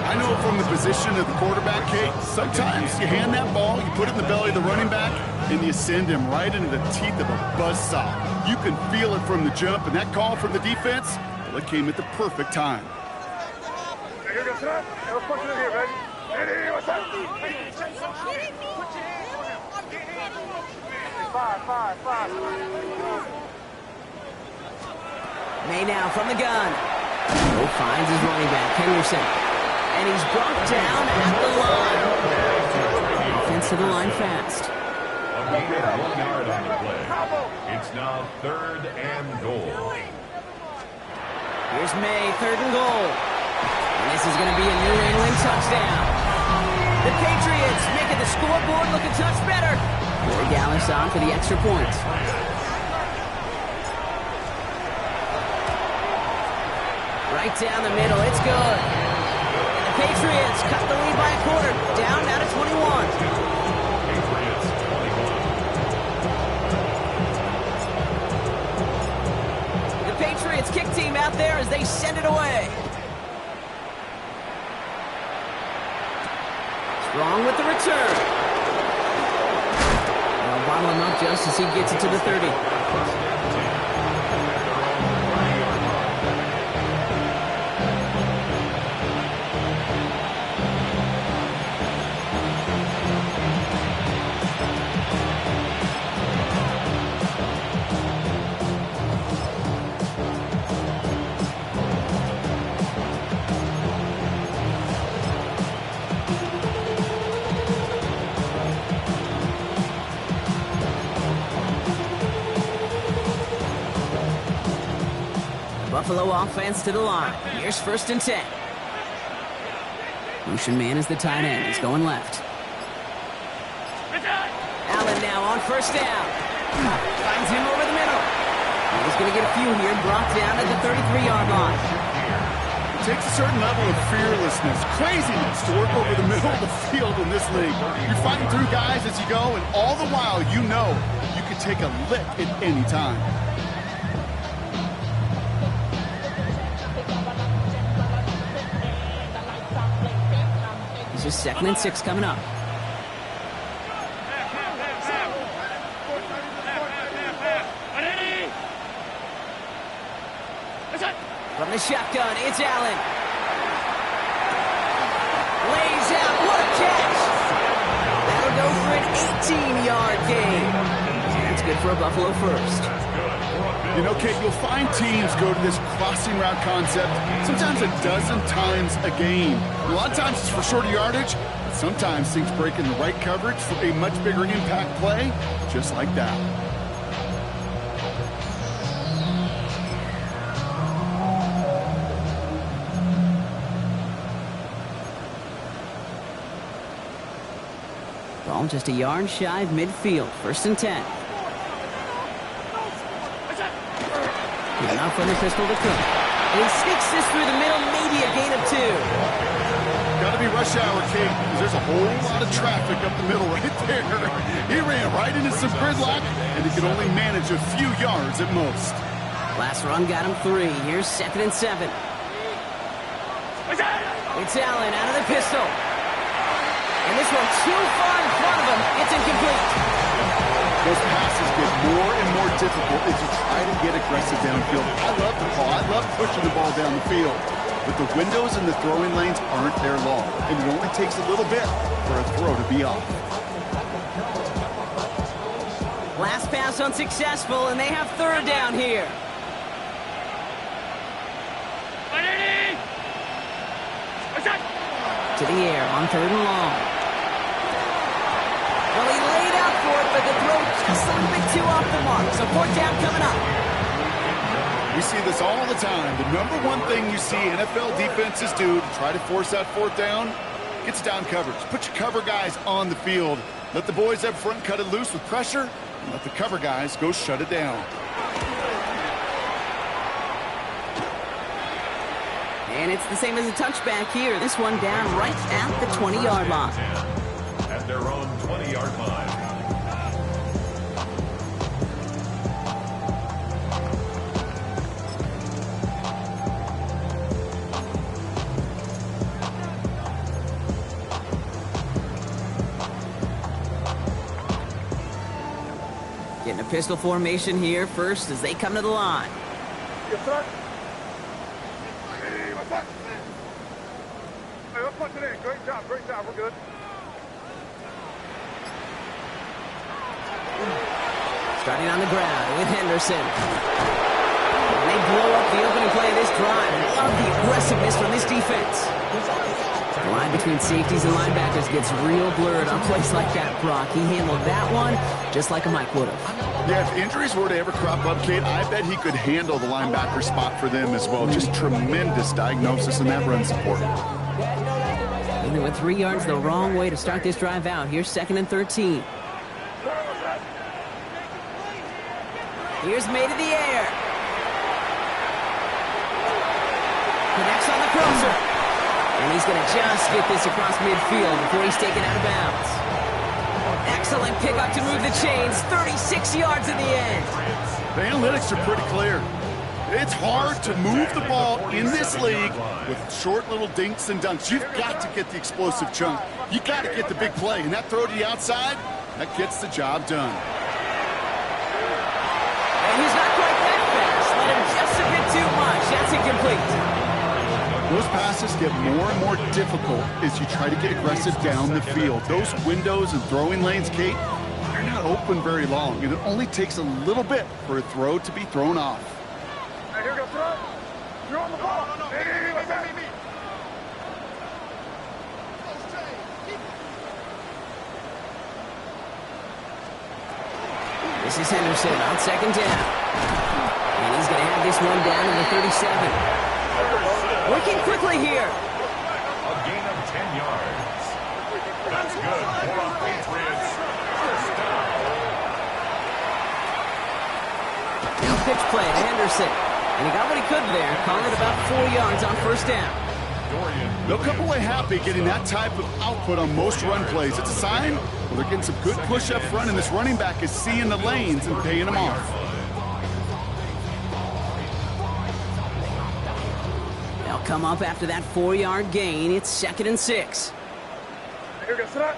S2: I know from the position of the quarterback, Kate, sometimes you hand that ball, you put it in the belly of the running back, and you send him right into the teeth of a buzzsaw. You can feel it from the jump, and that call from the defense, well, it came at the perfect time.
S4: Hey, what's that? Let's push it in here, baby. Hey, what's that? Five.
S1: May now from the gun. Oh, finds his running back, Henderson. And he's brought down at the line. Offense to the line fast.
S3: A gain of 1 yard on the play. It's now third and goal.
S1: Here's May, third and goal. And this is going to be a New England touchdown. The Patriots making the scoreboard look a touch better. Corey Gallis on for the extra point. Right down the middle, it's good. And the Patriots cut the lead by a quarter, down now to 21.
S3: Patriots 21.
S1: The Patriots kick team out there as they send it away. Strong with the return. They'll bottle him up just as he gets it to the 30. Buffalo offense to the line. Here's first and 10. Motion man is the tight end. He's going left. Allen now on first down. Finds him over the middle. He's going to get a few here. Brought down at the 33-yard line.
S2: It takes a certain level of fearlessness, craziness to work over the middle of the field in this league. You're fighting through guys as you go, and all the while you know you can take a lick at any time.
S1: It's just 2nd and 6 coming up. From the shotgun, it's Allen. Lays out, what a catch! That'll go for an 18-yard gain. That's good for a Buffalo first.
S2: You know, Kate, you'll find teams go to this crossing route concept sometimes a dozen times a game. A lot of times it's for shorter yardage, but sometimes things break in the right coverage for a much bigger impact play, just like that.
S1: Ball just a yard shy of midfield. First and 10. Enough for the pistol to Cook. And he sneaks this through the middle, maybe a gain of 2.
S2: Got to be rush hour, Kate, because there's a whole lot of traffic up the middle right there. He ran right into some gridlock, and he could only manage a few yards at most.
S1: Last run got him 3. Here's 2nd and 7. It's Allen out of the pistol. And this one too far in front of him. It's incomplete.
S2: Those passes get more and more difficult as you try to get aggressive downfield. I love the call. I love pushing the ball down the field. But the windows in the throwing lanes aren't there long, and it only takes a little bit for a throw to be off.
S1: Last pass unsuccessful, and they have third down here. To the air on third and long. Well, he laid out for it, but the throw just a little bit too off the mark. So fourth down coming up.
S2: We see this all the time. The number one thing you see NFL defenses do to try to force that fourth down, gets down coverage. Put your cover guys on the field. Let the boys up front cut it loose with pressure, and let the cover guys go shut it down.
S1: And it's the same as a touchback here. This one down right at the 20-yard line.
S3: At their own 20-yard line.
S1: Getting a pistol formation here first as they come to the line.
S4: Yes, sir. Hey, what's that? Hey, let's punch it in. Great job, we're good.
S1: Starting on the ground with Henderson. And they blow up the opening play of this drive. Love the aggressiveness from this defense. The line between safeties and linebackers gets real blurred on plays like that, Brock. He handled that one just like a Mike would have.
S2: Yeah, if injuries were to ever crop up, Kate, I bet he could handle the linebacker spot for them as well. Just tremendous diagnosis in that run support.
S1: And they went 3 yards the wrong way to start this drive out. Here's 2nd and 13. Here's made in the air. Connects on the crosser. And he's going to just get this across midfield before he's taken out of bounds. Excellent pickup to move the chains. 36 yards in the end.
S2: The analytics are pretty clear. It's hard to move the ball in this league with short little dinks and dunks. You've got to get the explosive chunk. You got to get the big play. And that throw to the outside, that gets the job done.
S1: And he's not quite that fast. Let him just a bit too much. That's incomplete.
S2: Those passes get more and more difficult as you try to get aggressive down the field. Those windows and throwing lanes, Kate, they're not open very long, and it only takes a little bit for a throw to be thrown off.
S4: Hey, here goes throw. You're on the ball. Hey, what's that?
S1: This is Henderson on 2nd down. And he's going to have this one down to the 37. Working quickly here.
S3: A gain of 10 yards. That's good for the Patriots. First down.
S1: Now pitch play to Henderson. And he got what he could there, calling it about 4 yards on first down.
S2: They'll come away happy getting that type of output on most run plays. It's a sign well, they're getting some good push up front, and this running back is seeing the lanes and paying them off.
S1: They'll come up after that 4-yard gain. It's 2nd and 6.
S4: Here goes that.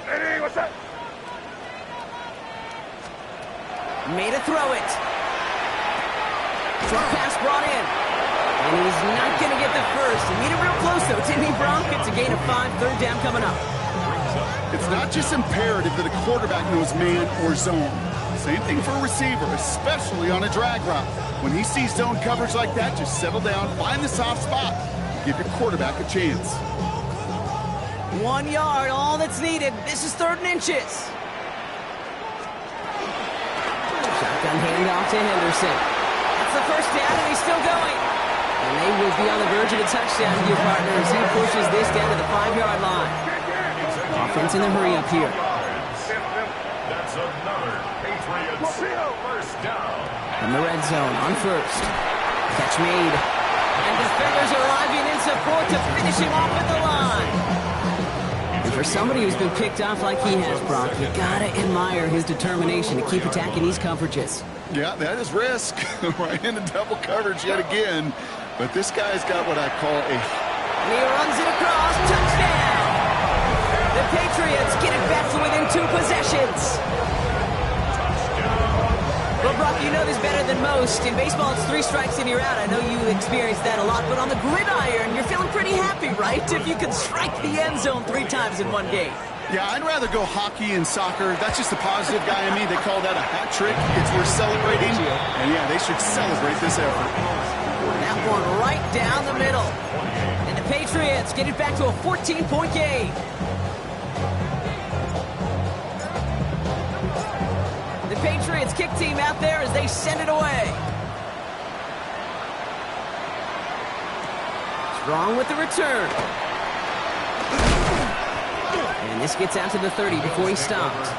S4: Hey, what's that?
S1: Made a throw it. Short pass brought in. And he's not going to get the first. He made it real close, though, didn't he, Bronk? It's a gain of 5, third down coming up.
S2: It's not just imperative that a quarterback knows man or zone. Same thing for a receiver, especially on a drag route. When he sees zone coverage like that, just settle down, find the soft spot, and give your quarterback a chance.
S1: 1 yard, all that's needed. This is 3rd and inches. Shotgun handoff to Henderson. That's the first down, and he's still going. And they will be on the verge of a touchdown here, partner, as he pushes this down to the 5-yard line. Offense in the hurry up here.
S3: That's another Patriots first down.
S1: From the red zone on first. Catch made. And defenders arriving in support to finish him off at the line. And for somebody who's been picked off like he has, Brock, you gotta admire his determination to keep attacking these coverages.
S2: Yeah, that is risk. Right into double coverage yet again. But this guy's got what I call a...
S1: And he runs it across. Touchdown! The Patriots get it back to within 2 possessions. Well, Brock, you know this better than most. In baseball, it's 3 strikes and you're out. I know you experienced that a lot. But on the gridiron, you're feeling pretty happy, right? If you can strike the end zone 3 times in one game.
S2: Yeah, I'd rather go hockey and soccer. That's just the positive guy in me. They call that a hat trick. It's worth celebrating. And yeah, they should celebrate this effort.
S1: That one right down the middle. And the Patriots get it back to a 14-point game. The Patriots kick team out there as they send it away. Strong with the return. And this gets out to the 30 before he stops.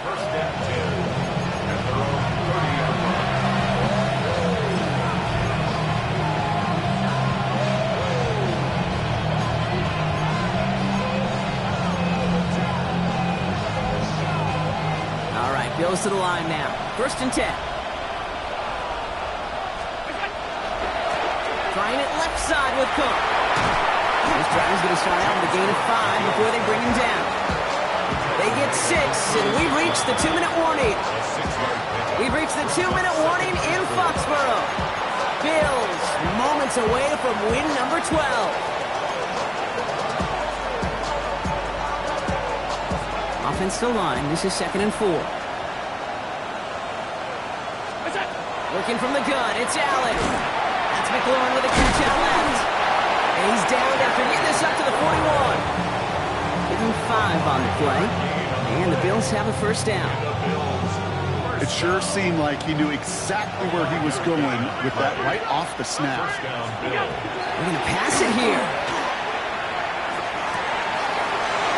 S1: All right, goes to the line now. 1st and 10. Trying it left side with Cook. This drive is going to start out with a gain of 5 before they bring him down. They get 6, and we've reached the 2-minute warning. We've reached the 2-minute warning in Foxborough. Bills moments away from win number 12. Offense to line. This is 2nd and 4. Working from the gun. It's Allen. That's McLaurin with a catch out left. And he's down after getting this up to the 41. Give him 5 on the play. And the Bills have a 1st down.
S2: It sure seemed like he knew exactly where he was going with that right off the snap.
S1: We're going to pass it here.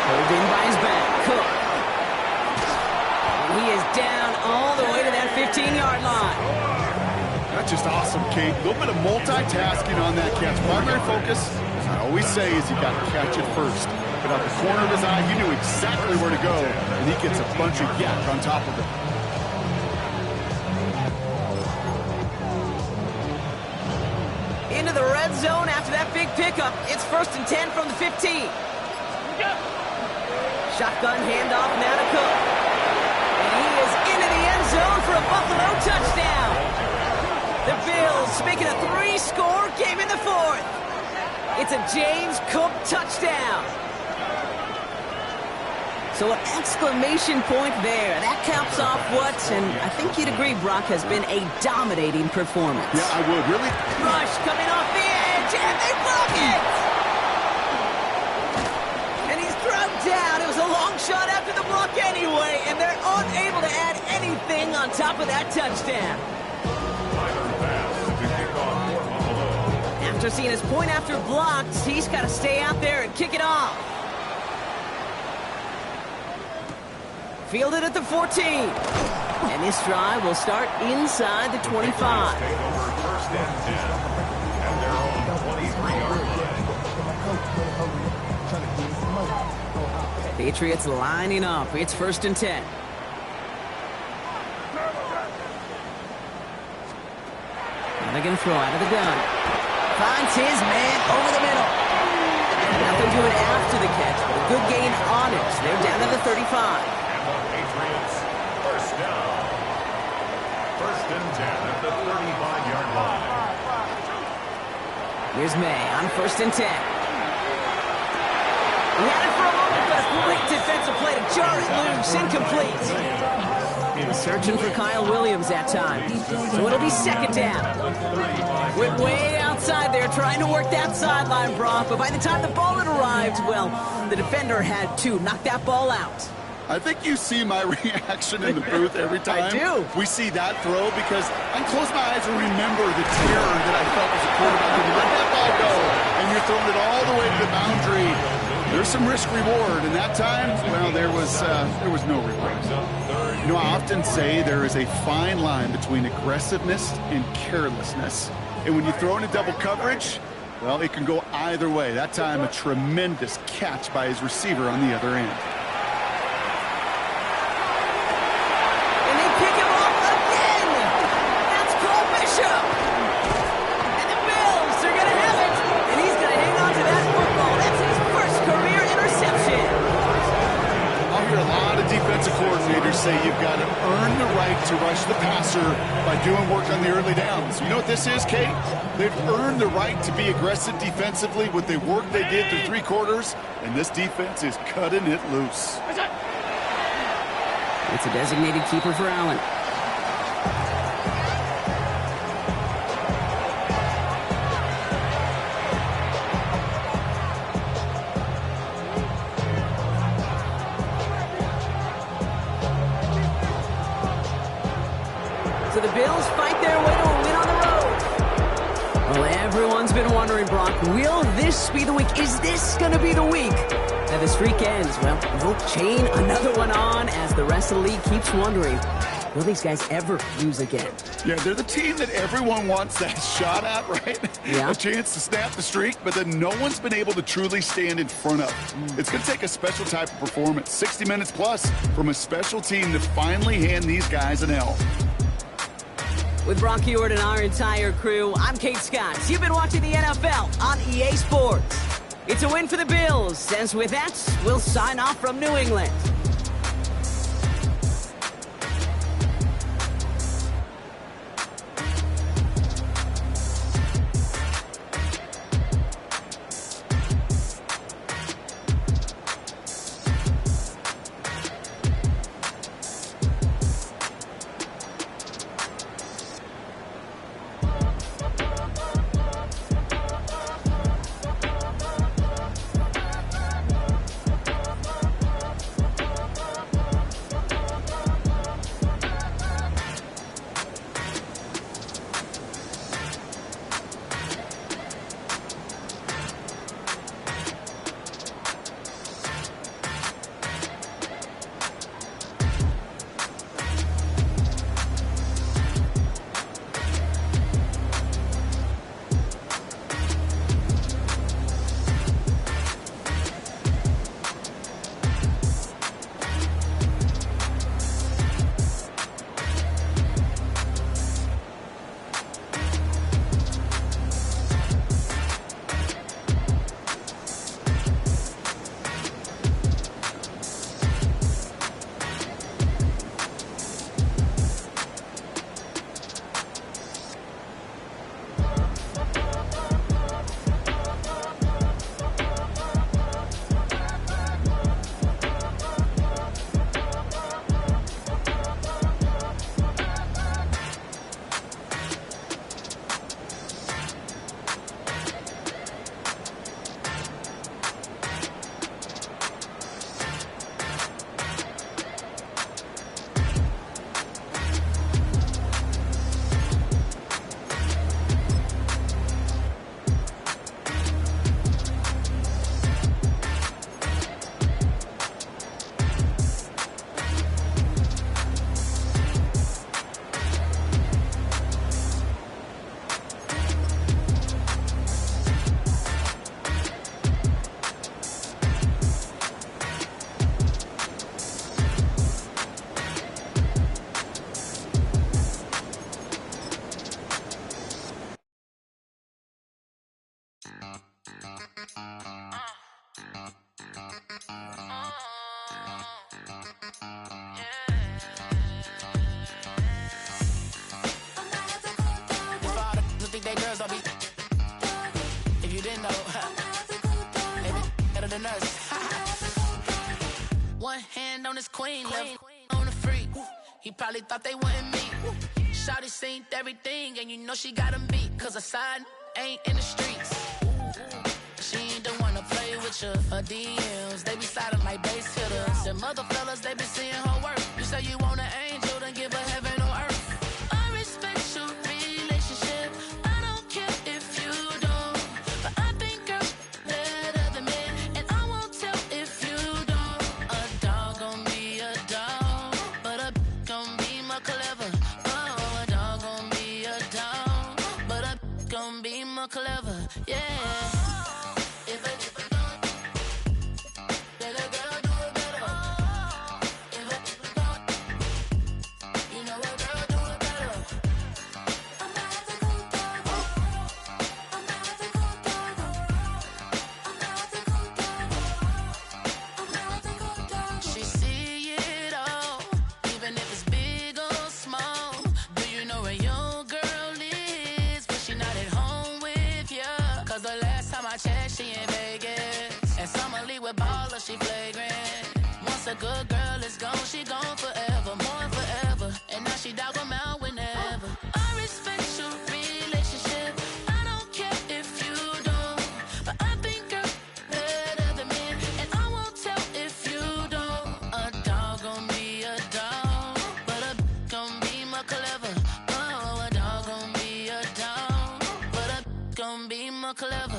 S1: Pulled in by his back. Cook. And he is down all the way to that 15-yard line.
S2: That's just awesome, Kate. A little bit of multitasking on that catch. Primary focus, as I always say, is you got to catch it first. But out the corner of his eye, he knew exactly where to go, and he gets a bunch of yak on top of it.
S1: Into the red zone after that big pickup. It's 1st and 10 from the 15. Shotgun handoff now to Cook. And he is into the end zone for a Buffalo touchdown. The Bills making a 3-score game in the 4th. It's a James Cook touchdown. So an exclamation point there. That caps off what, and I think you'd agree, Brock, has been a dominating performance.
S2: Yeah, I would. Really?
S1: Rush coming off the edge, and they block it! And he's thrown down. It was a long shot after the block anyway, and they're unable to add anything on top of that touchdown. After seeing his point after blocked, he's got to stay out there and kick it off. Fielded at the 14. And this drive will start inside the 25.
S3: First and 10. And they're on the 23-yard line.
S1: Patriots lining up. It's 1st and 10. Now they're going to throw out of the gun. Finds his man over the middle. Nothing doing after the catch, but a good gain on it. They're down to the 35.
S3: Patriots, 1st down. 1st and 10 at the 35-yard line.
S1: Here's May on 1st and 10. He had it for a moment, but a great defensive play to jar it loose, incomplete. Searching for Kyle Williams that time. So it'll be 2nd down. Went way outside there trying to work that sideline, Brock, but by the time the ball had arrived, well, the defender had to knock that ball out.
S2: I think you see my reaction in the booth every time
S1: I do.
S2: we see that throw, because I close my eyes and remember the terror that I felt as a quarterback when you let that ball go and you're throwing it all the way to the boundary. There's some risk reward, and that time, well, there was no reward. You know, I often say there is a fine line between aggressiveness and carelessness, and when you throw into double coverage, well, it can go either way. That time, a tremendous catch by his receiver on the other end. Say you've got to earn the right to rush the passer by doing work on the early downs. You know what this is, Kate? They've earned the right to be aggressive defensively with the work they did through 3 quarters, and this defense is cutting it loose.
S1: It's a designated keeper for Allen. So the Bills fight their way to a win on the road. Well, everyone's been wondering, Brock, will this be the week? Is this going to be the week that the streak ends? Well, we'll chain another one on as the rest of the league keeps wondering, will these guys ever lose again?
S2: Yeah, they're the team that everyone wants that shot at, right?
S1: Yeah.
S2: A chance to snap the streak, but then no one's been able to truly stand in front of. It's going to take a special type of performance, 60 minutes plus, from a special team to finally hand these guys an L.
S1: With Brock Heward and our entire crew, I'm Kate Scott. You've been watching the NFL on EA Sports. It's a win for the Bills, as with that, we'll sign off from New England.
S5: One hand on his queen, left on the freak. He probably thought they wouldn't meet. Shawty seen everything, and you know she got him beat. Cause her side ain't in the streets. She ain't the one to play with you. Her DMs, they be sliding like base hitters. Them other fellas, they be seeing her work. You say you want an angel, then give her heaven on earth. I respect your relationship. I don't care if you don't. But I think girls better than men. And I won't tell if you don't. A dog gon' be a dog, but a gon' be more clever. Oh, a dog gon' be a dog, but a gon' be more clever. Yeah. She in Vegas, and Summer Lee with baller, she flagrant. Once a good girl is gone, she gone forever. clever.